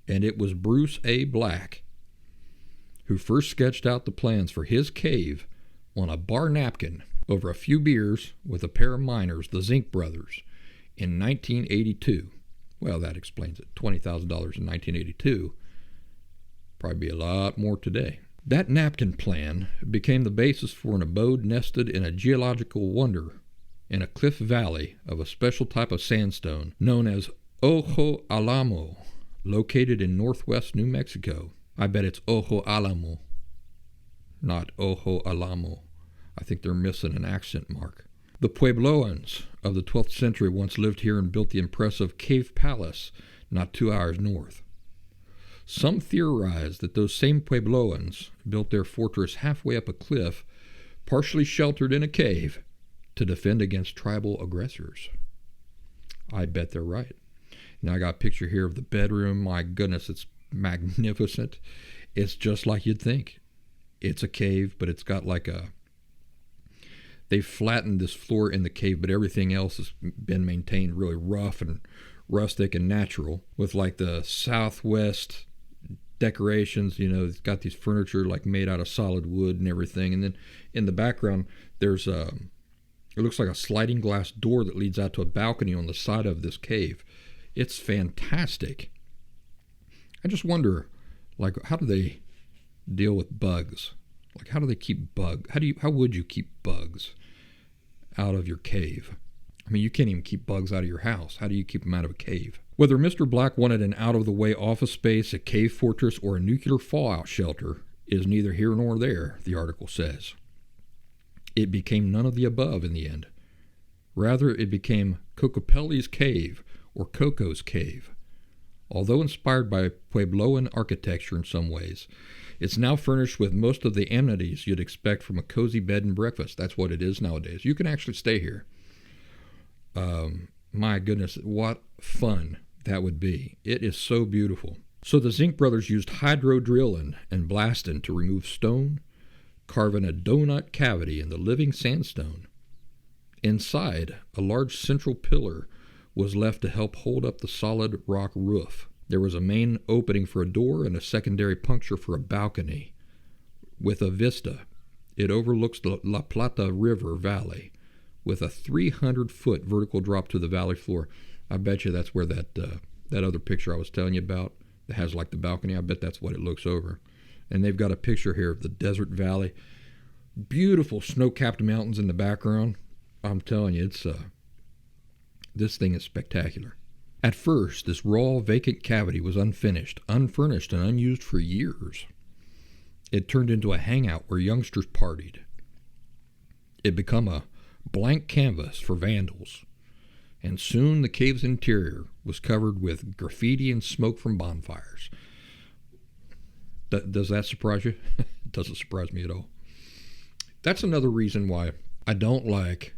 And it was Bruce A. Black who first sketched out the plans for his cave on a bar napkin over a few beers with a pair of miners, the Zink brothers, in 1982. Well, that explains it. $20,000 in 1982. Probably be a lot more today. That napkin plan became the basis for an abode nested in a geological wonder in a cliff valley of a special type of sandstone known as Ojo Alamo, located in northwest New Mexico. I bet it's Ojo Alamo, not Ojo Alamo. I think they're missing an accent mark. The Puebloans of the 12th century once lived here and built the impressive Cave Palace not 2 hours north. Some theorize that those same Puebloans built their fortress halfway up a cliff, partially sheltered in a cave, to defend against tribal aggressors. I bet they're right. Now I got a picture here of the bedroom. My goodness, it's magnificent. It's just like you'd think. It's a cave, but it's got like they've flattened this floor in the cave, but everything else has been maintained really rough and rustic and natural, with like the Southwest decorations. It's got these furniture like made out of solid wood and everything. And then in the background, there's it looks like a sliding glass door that leads out to a balcony on the side of this cave. It's fantastic. I just wonder, like, how do they deal with bugs? Like, how do they keep bugs? How would you keep bugs out of your cave? I mean, you can't even keep bugs out of your house. How do you keep them out of a cave? Whether Mr. Black wanted an out-of-the-way office space, a cave fortress, or a nuclear fallout shelter is neither here nor there, the article says. It became none of the above in the end. Rather, it became Cocopelli's Cave, or Coco's Cave. Although inspired by Puebloan architecture in some ways, it's now furnished with most of the amenities you'd expect from a cozy bed and breakfast. That's what it is nowadays. You can actually stay here. My goodness, what fun that would be. It is so beautiful. So the Zink brothers used hydro drilling and blasting to remove stone, carving a donut cavity in the living sandstone. Inside, a large central pillar was left to help hold up the solid rock roof. There was a main opening for a door and a secondary puncture for a balcony. With a vista, it overlooks the La Plata River Valley, with a 300-foot vertical drop to the valley floor. I bet you that's where that other picture I was telling you about that has like the balcony, I bet that's what it looks over. And they've got a picture here of the desert valley. Beautiful snow-capped mountains in the background. I'm telling you, this thing is spectacular. At first, this raw, vacant cavity was unfinished, unfurnished, and unused for years. It turned into a hangout where youngsters partied. It became a blank canvas for vandals, and soon the cave's interior was covered with graffiti and smoke from bonfires. Does that surprise you? It doesn't surprise me at all. That's another reason why I don't like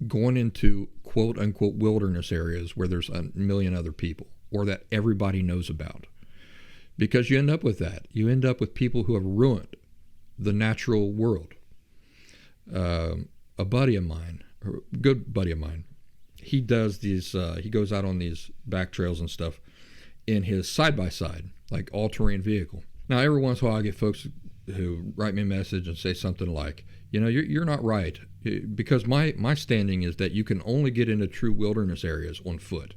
going into quote-unquote wilderness areas where there's a million other people or that everybody knows about. Because you end up with that. You end up with people who have ruined the natural world. A buddy of mine, a good buddy of mine, he does these, he goes out on these back trails and stuff in his side-by-side, like all-terrain vehicle. Now, every once in a while I get folks who write me a message and say something like, you're not right, because my standing is that you can only get into true wilderness areas on foot.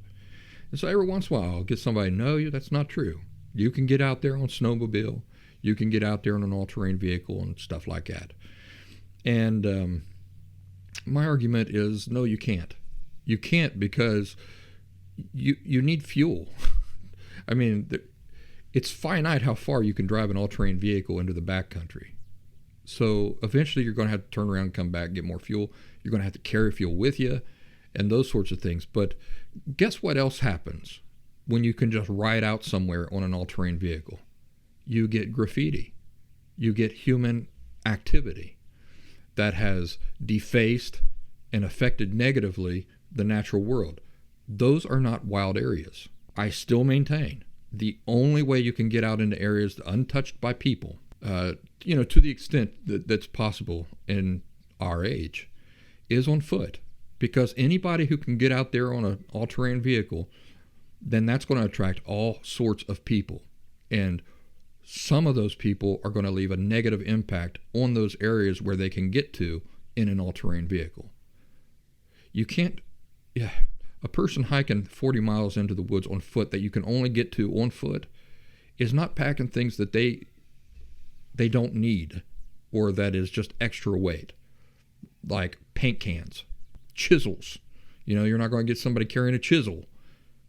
And so every once in a while I'll get somebody, no, that's not true. You can get out there on snowmobile, you can get out there on an all-terrain vehicle and stuff like that. And my argument is, no, you can't. You can't because you need fuel. I mean, it's finite how far you can drive an all-terrain vehicle into the backcountry. So eventually you're going to have to turn around and come back and get more fuel. You're going to have to carry fuel with you and those sorts of things. But guess what else happens when you can just ride out somewhere on an all-terrain vehicle? You get graffiti. You get human activity that has defaced and affected negatively the natural world. Those are not wild areas. I still maintain the only way you can get out into areas untouched by people, to the extent that's possible in our age, is on foot. Because anybody who can get out there on an all-terrain vehicle, then that's going to attract all sorts of people. And some of those people are going to leave a negative impact on those areas where they can get to in an all-terrain vehicle. You can't, a person hiking 40 miles into the woods on foot that you can only get to on foot is not packing things that they don't need or that is just extra weight, like paint cans, chisels. You're not going to get somebody carrying a chisel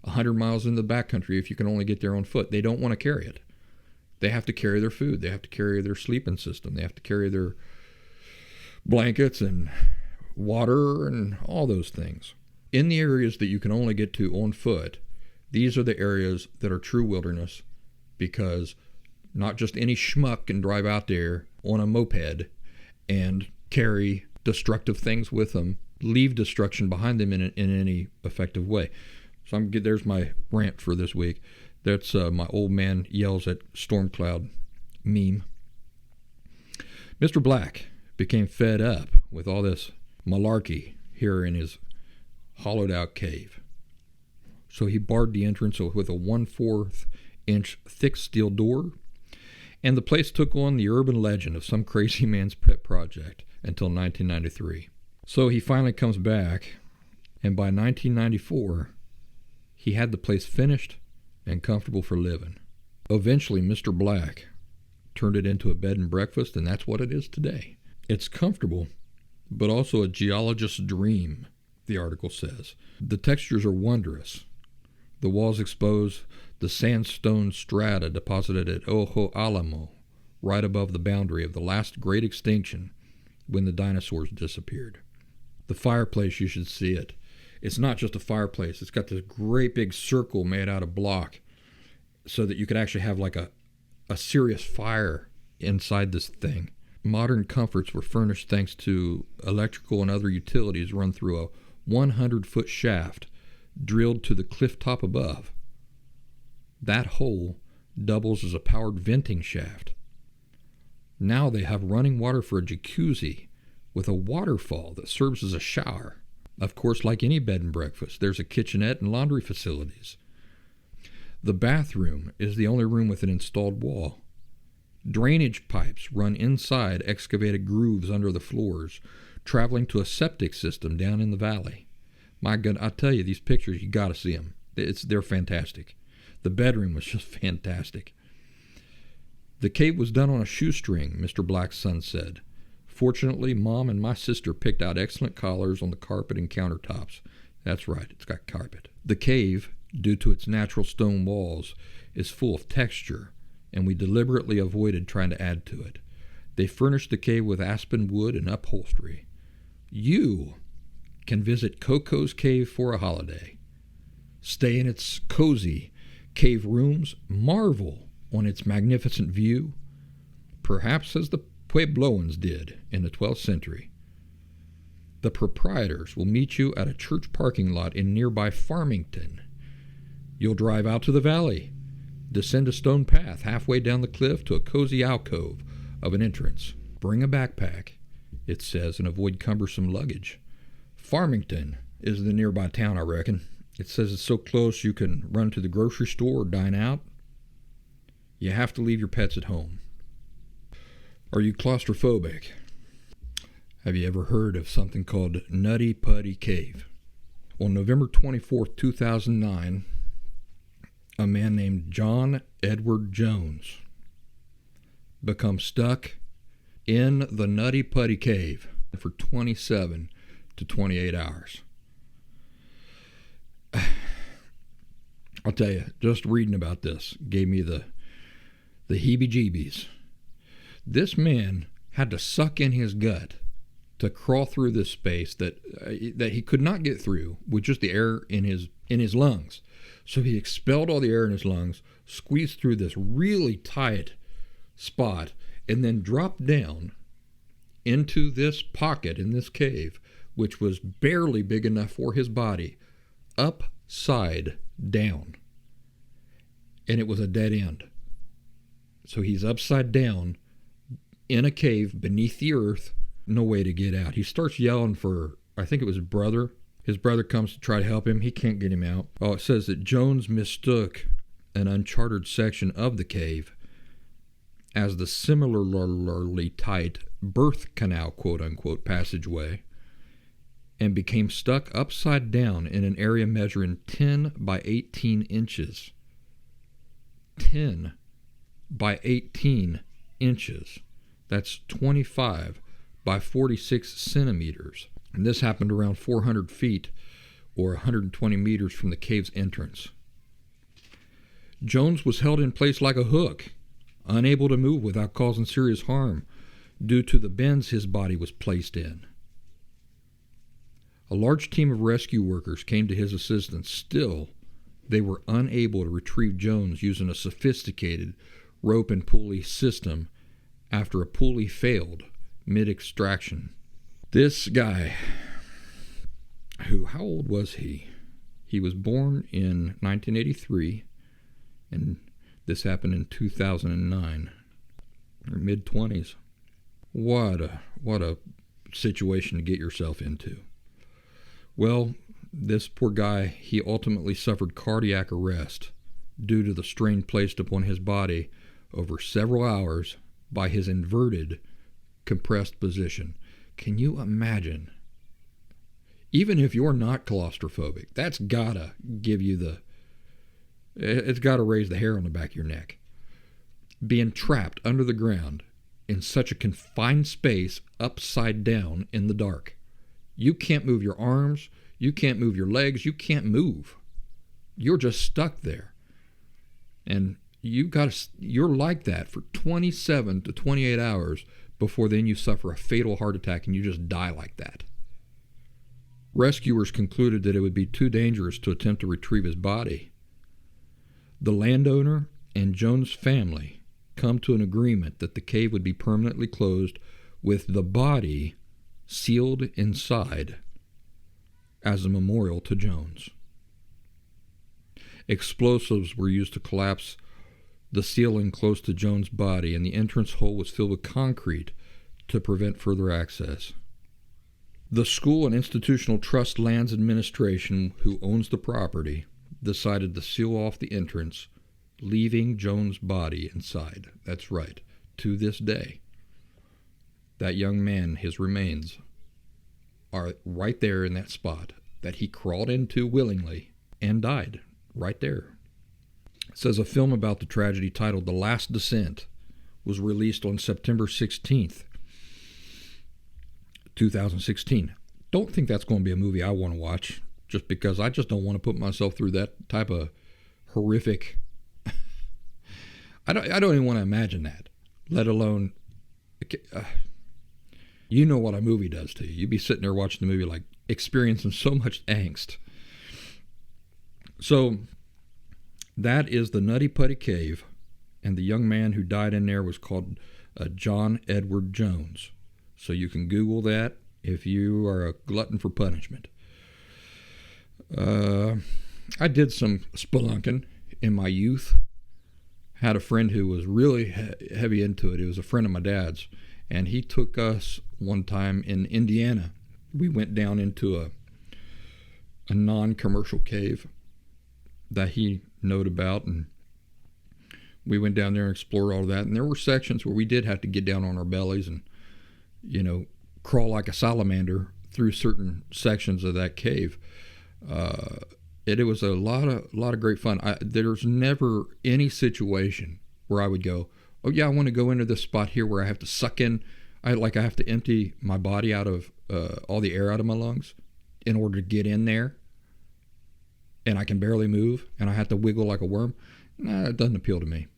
100 miles into the backcountry if you can only get there on foot. They don't want to carry it. They have to carry their food. They have to carry their sleeping system. They have to carry their blankets and water and all those things. In the areas that you can only get to on foot, these are the areas that are true wilderness, because not just any schmuck can drive out there on a moped and carry destructive things with them, leave destruction behind them in any effective way. So there's my rant for this week. That's my old man yells at storm cloud meme. Mr. Black became fed up with all this malarkey here in his hollowed out cave. So he barred the entrance with a 1/4 inch thick steel door, and the place took on the urban legend of some crazy man's pet project until 1993. So he finally comes back, and by 1994, he had the place finished and comfortable for living. Eventually, Mr. Black turned it into a bed and breakfast, and that's what it is today. It's comfortable, but also a geologist's dream, the article says. The textures are wondrous. The walls expose the sandstone strata deposited at Ojo Alamo, right above the boundary of the last great extinction when the dinosaurs disappeared. The fireplace, you should see it. It's not just a fireplace. It's got this great big circle made out of block so that you could actually have like a serious fire inside this thing. Modern comforts were furnished thanks to electrical and other utilities run through a 100-foot shaft drilled to the cliff top above. That hole doubles as a powered venting shaft. Now they have running water for a jacuzzi with a waterfall that serves as a shower. Of course, like any bed and breakfast, there's a kitchenette and laundry facilities. The bathroom is the only room with an installed wall. Drainage pipes run inside excavated grooves under the floors, traveling to a septic system down in the valley. My God, I tell you, these pictures, you got to see them. They're fantastic. The bedroom was just fantastic. The cave was done on a shoestring, Mr. Black's son said. Fortunately, Mom and my sister picked out excellent collars on the carpet and countertops. That's right, it's got carpet. The cave, due to its natural stone walls, is full of texture, and we deliberately avoided trying to add to it. They furnished the cave with aspen wood and upholstery. You can visit Coco's Cave for a holiday. Stay in its cozy cave rooms, marvel on its magnificent view, perhaps as the Puebloans did in the 12th century. The proprietors will meet you at a church parking lot in nearby Farmington. You'll drive out to the valley, descend a stone path halfway down the cliff to a cozy alcove of an entrance. Bring a backpack, it says, and avoid cumbersome luggage. Farmington is the nearby town, I reckon. It says it's so close you can run to the grocery store or dine out. You have to leave your pets at home. Are you claustrophobic? Have you ever heard of something called Nutty Putty Cave? On November 24th, 2009, a man named John Edward Jones becomes stuck in the Nutty Putty Cave for 27 to 28 hours. I'll tell you, just reading about this gave me the heebie-jeebies. This man had to suck in his gut to crawl through this space that he could not get through with just the air in his lungs. So he expelled all the air in his lungs, squeezed through this really tight spot, and then dropped down into this pocket in this cave, which was barely big enough for his body, upside down. And it was a dead end. So he's upside down in a cave beneath the earth, no way to get out. He starts yelling for, I think it was his brother. His brother comes to try to help him. He can't get him out. Oh, it says that Jones mistook an uncharted section of the cave as the similarly tight birth canal, quote-unquote, passageway, and became stuck upside down in an area measuring 10 by 18 inches. 10 by 18 inches. That's 25 by 46 centimeters. And this happened around 400 feet or 120 meters from the cave's entrance. Jones was held in place like a hook, unable to move without causing serious harm due to the bends his body was placed in. A large team of rescue workers came to his assistance. Still, they were unable to retrieve Jones using a sophisticated rope and pulley system after a pulley failed mid-extraction. This guy, how old was he? He was born in 1983, and this happened in 2009, or mid-20s. What a situation to get yourself into. Well, this poor guy, he ultimately suffered cardiac arrest due to the strain placed upon his body over several hours by his inverted, compressed position. Can you imagine? Even if you're not claustrophobic, that's gotta give you it's gotta raise the hair on the back of your neck. Being trapped under the ground in such a confined space, upside down in the dark. You can't move your arms, you can't move your legs, you can't move. You're just stuck there. And you're like that for 27 to 28 hours before then you suffer a fatal heart attack and you just die like that. Rescuers concluded that it would be too dangerous to attempt to retrieve his body. The landowner and Jones' family come to an agreement that the cave would be permanently closed with the body sealed inside as a memorial to Jones. Explosives were used to collapse the ceiling close to Jones' body, and the entrance hole was filled with concrete to prevent further access. The School and Institutional Trust Lands Administration, who owns the property, decided to seal off the entrance, leaving Jones' body inside. That's right. To this day, that young man, his remains, are right there in that spot that he crawled into willingly and died right there. It says a film about the tragedy titled The Last Descent was released on September 16th, 2016. Don't think that's going to be a movie I want to watch, just because I just don't want to put myself through that type of horrific... I don't even want to imagine that, let alone... you know what a movie does to you. You'd be sitting there watching the movie like experiencing so much angst. So that is the Nutty Putty Cave, and the young man who died in there was called John Edward Jones. So you can Google that if you are a glutton for punishment. I did some spelunking in my youth. Had a friend who was really heavy into it. It was a friend of my dad's, and he took us one time in Indiana. We went down into a non-commercial cave that he knowed about, and we went down there and explored all of that. And there were sections where we did have to get down on our bellies and, crawl like a salamander through certain sections of that cave. It was a lot of great fun. There's never any situation where I would go, oh yeah, I want to go into this spot here where I have to suck in, I have to empty my body out of all the air out of my lungs in order to get in there, and I can barely move, and I have to wiggle like a worm. Nah, it doesn't appeal to me.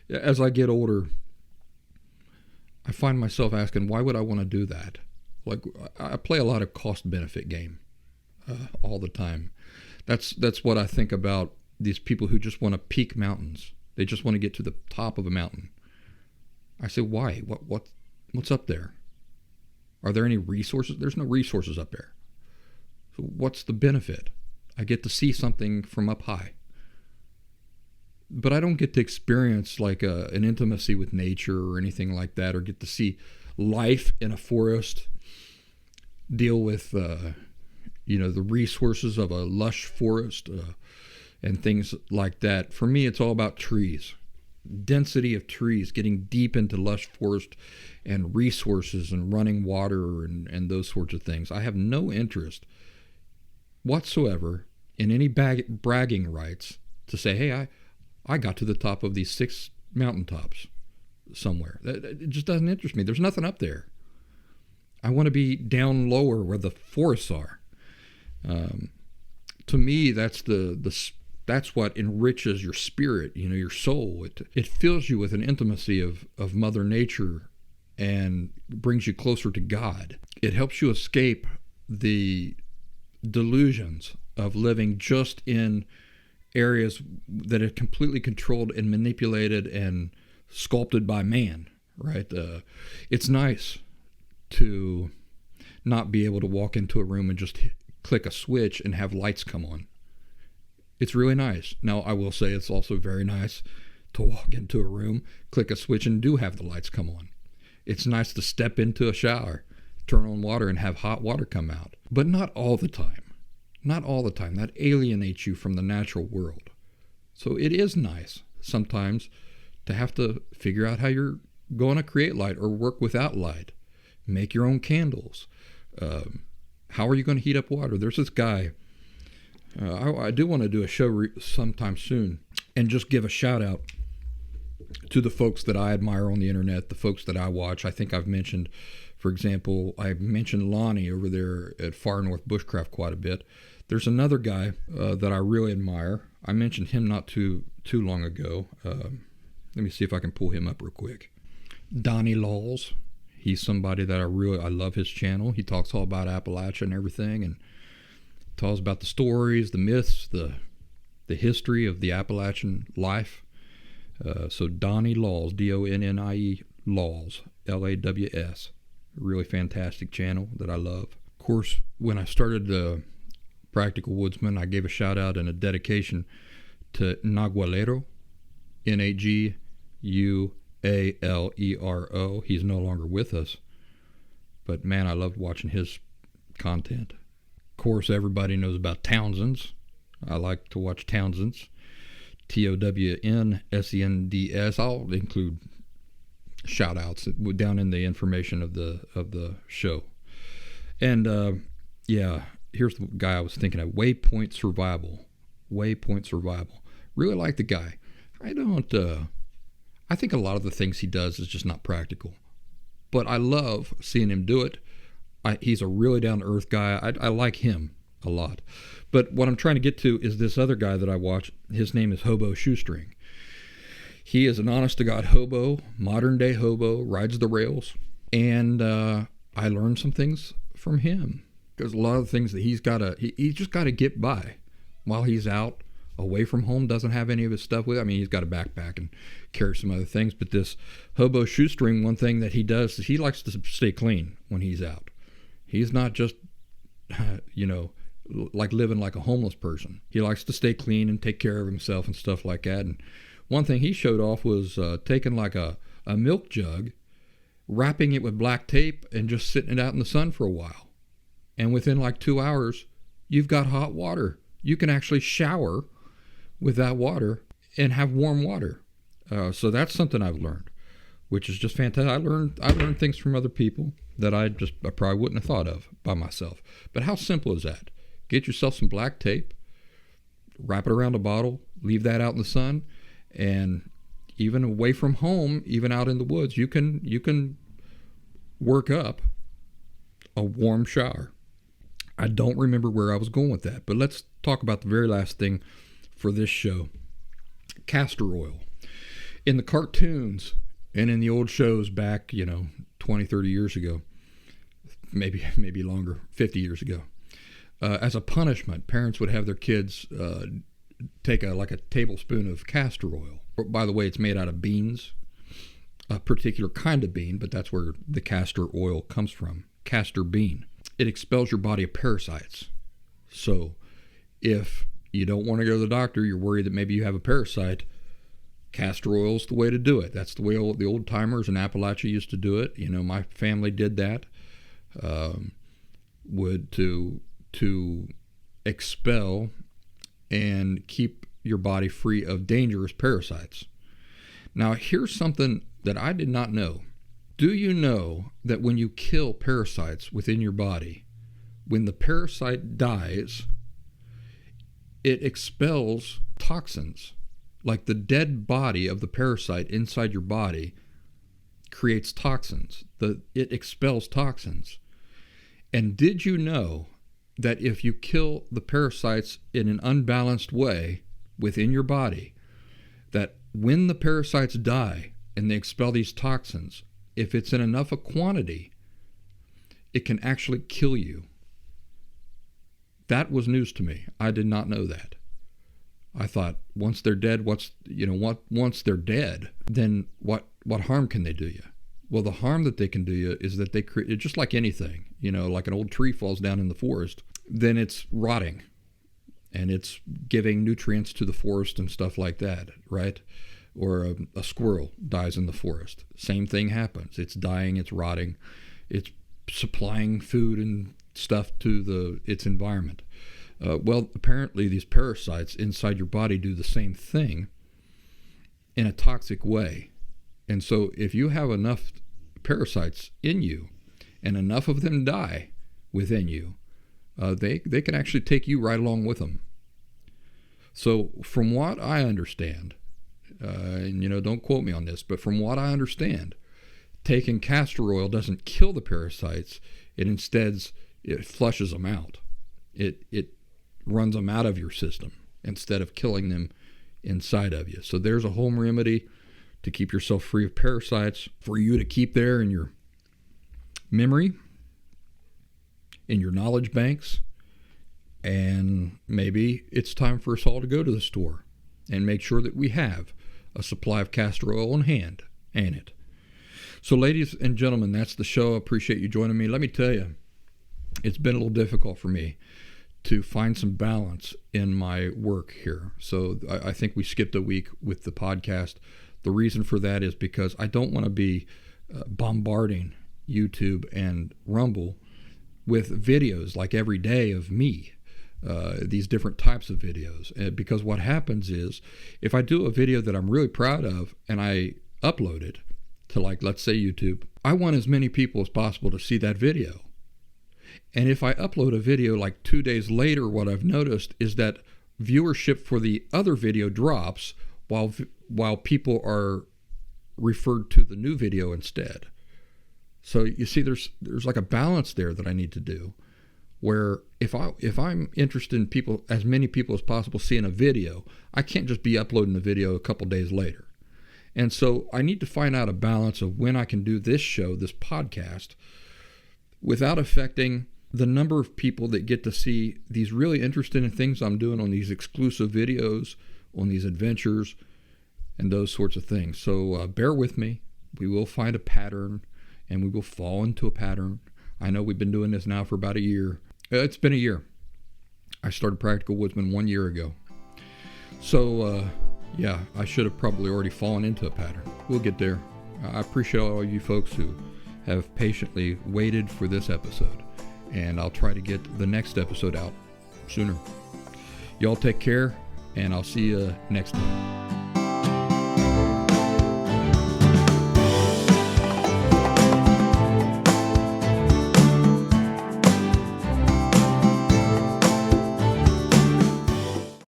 As I get older, I find myself asking, why would I want to do that? Like, I play a lot of cost-benefit game all the time. That's what I think about these people who just want to peak mountains. They just want to get to the top of a mountain. I say, why? What's up there? Are there any resources? There's no resources up there. So what's the benefit? I get to see something from up high. But I don't get to experience like an intimacy with nature or anything like that, or get to see life in a forest, deal with the resources of a lush forest and things like that. For me, it's all about trees, density of trees, getting deep into lush forest and resources and running water and those sorts of things. I have no interest whatsoever in any bragging rights to say, hey, I got to the top of these 6 mountaintops somewhere. It just doesn't interest me. There's nothing up there. I want to be down lower where the forests are. To me, that's that's what enriches your spirit, your soul. It fills you with an intimacy of Mother Nature and brings you closer to God. It helps you escape the delusions of living just in areas that are completely controlled and manipulated and sculpted by man, right? It's nice to not be able to walk into a room and just click a switch and have lights come on. It's really nice. Now, I will say it's also very nice to walk into a room, click a switch, and do have the lights come on. It's nice to step into a shower, turn on water, and have hot water come out. But not all the time. Not all the time. That alienates you from the natural world. So it is nice sometimes to have to figure out how you're going to create light or work without light. Make your own candles. How are you going to heat up water? There's this guy. I do want to do a show sometime soon and just give a shout out to the folks that I admire on the internet, the folks that I watch. I think I've mentioned, for example, I mentioned Lonnie over there at Far North Bushcraft quite a bit. There's another guy that I really admire. I mentioned him not too long ago. Let me see if I can pull him up real quick. Donnie Laws. He's somebody that I love his channel. He talks all about Appalachia and everything, and tells about the stories, the myths, the history of the Appalachian life. So Donnie Laws, Donnie Laws, Laws. Really fantastic channel that I love. Of course, when I started the Practical Woodsman, I gave a shout out and a dedication to Nagualero, Nagualero. He's no longer with us, but man, I loved watching his content. Of course, everybody knows about Townsend's. I like to watch Townsend's. TOWNSENDS. I'll include shout outs down in the information of the show. And here's the guy I was thinking of. Waypoint Survival. Really like the guy. I think a lot of the things he does is just not practical, but I love seeing him do it. He's a really down-to-earth guy. I like him a lot. But what I'm trying to get to is this other guy that I watch. His name is Hobo Shoestring. He is an honest-to-God hobo, modern-day hobo, rides the rails. And I learned some things from him. There's a lot of things that he's just got to get by while he's out, away from home, doesn't have any of his stuff with him. I mean, he's got a backpack and carries some other things. But this Hobo Shoestring, one thing that he does is he likes to stay clean when he's out. He's not just, like living like a homeless person. He likes to stay clean and take care of himself and stuff like that. And one thing he showed off was taking like a milk jug, wrapping it with black tape, and just sitting it out in the sun for a while. And within like 2 hours, you've got hot water. You can actually shower with that water and have warm water. So that's something I've learned, which is just fantastic. I learned things from other people that I probably wouldn't have thought of by myself. But how simple is that? Get yourself some black tape, wrap it around a bottle, leave that out in the sun, and even away from home, even out in the woods, you can work up a warm shower. I don't remember where I was going with that, but let's talk about the very last thing for this show. Castor oil. In the cartoons and in the old shows back, 20, 30 years ago, maybe longer, 50 years ago, as a punishment, parents would have their kids take a tablespoon of castor oil. By the way, it's made out of beans, a particular kind of bean, but that's where the castor oil comes from, castor bean. It expels your body of parasites. So if you don't want to go to the doctor, you're worried that maybe you have a parasite, castor oil is the way to do it. That's the way the old timers in Appalachia used to do it. My family did that. To expel and keep your body free of dangerous parasites. Now, here's something that I did not know. Do you know that when you kill parasites within your body, when the parasite dies, it expels toxins? Like the dead body of the parasite inside your body creates toxins. It expels toxins. And did you know that if you kill the parasites in an unbalanced way within your body, that when the parasites die and they expel these toxins, if it's in enough a quantity, it can actually kill you. That was news to me. I did not know that. I thought, once they're dead, once they're dead, then what harm can they do you? Well, the harm that they can do you is that they create, just like anything, like an old tree falls down in the forest, then it's rotting and it's giving nutrients to the forest and stuff like that, right? Or a squirrel dies in the forest. Same thing happens. It's dying, it's rotting, it's supplying food and stuff to its environment. Well, apparently these parasites inside your body do the same thing in a toxic way. And so if you have enough parasites in you and enough of them die within you, they can actually take you right along with them. So from what I understand, and don't quote me on this, but from what I understand, taking castor oil doesn't kill the parasites. It flushes them out. It runs them out of your system instead of killing them inside of you. So there's a home remedy to keep yourself free of parasites, for you to keep there in your memory, in your knowledge banks. And maybe it's time for us all to go to the store and make sure that we have a supply of castor oil on hand, ain't it? So ladies and gentlemen, that's the show. I appreciate you joining me. Let me tell you, it's been a little difficult for me to find some balance in my work here. So I think we skipped a week with the podcast. The reason for that is because I don't want to be bombarding YouTube and Rumble with videos like every day of me, these different types of videos. Because what happens is, if I do a video that I'm really proud of and I upload it to, like, let's say YouTube, I want as many people as possible to see that video. And if I upload a video like 2 days later, what I've noticed is that viewership for the other video drops while people are referred to the new video instead. So you see, there's like a balance there that I need to do, where if I'm interested in people, as many people as possible seeing a video, I can't just be uploading the video a couple days later. And so I need to find out a balance of when I can do this show, this podcast, without affecting the number of people that get to see these really interesting things I'm doing on these exclusive videos, on these adventures, and those sorts of things. So bear with me. We will find a pattern, and we will fall into a pattern. I know we've been doing this now for about a year. It's been a year. I started Practical Woodsman 1 year ago. So, yeah, I should have probably already fallen into a pattern. We'll get there. I appreciate all you folks who have patiently waited for this episode, and I'll try to get the next episode out sooner. Y'all take care, and I'll see you next time.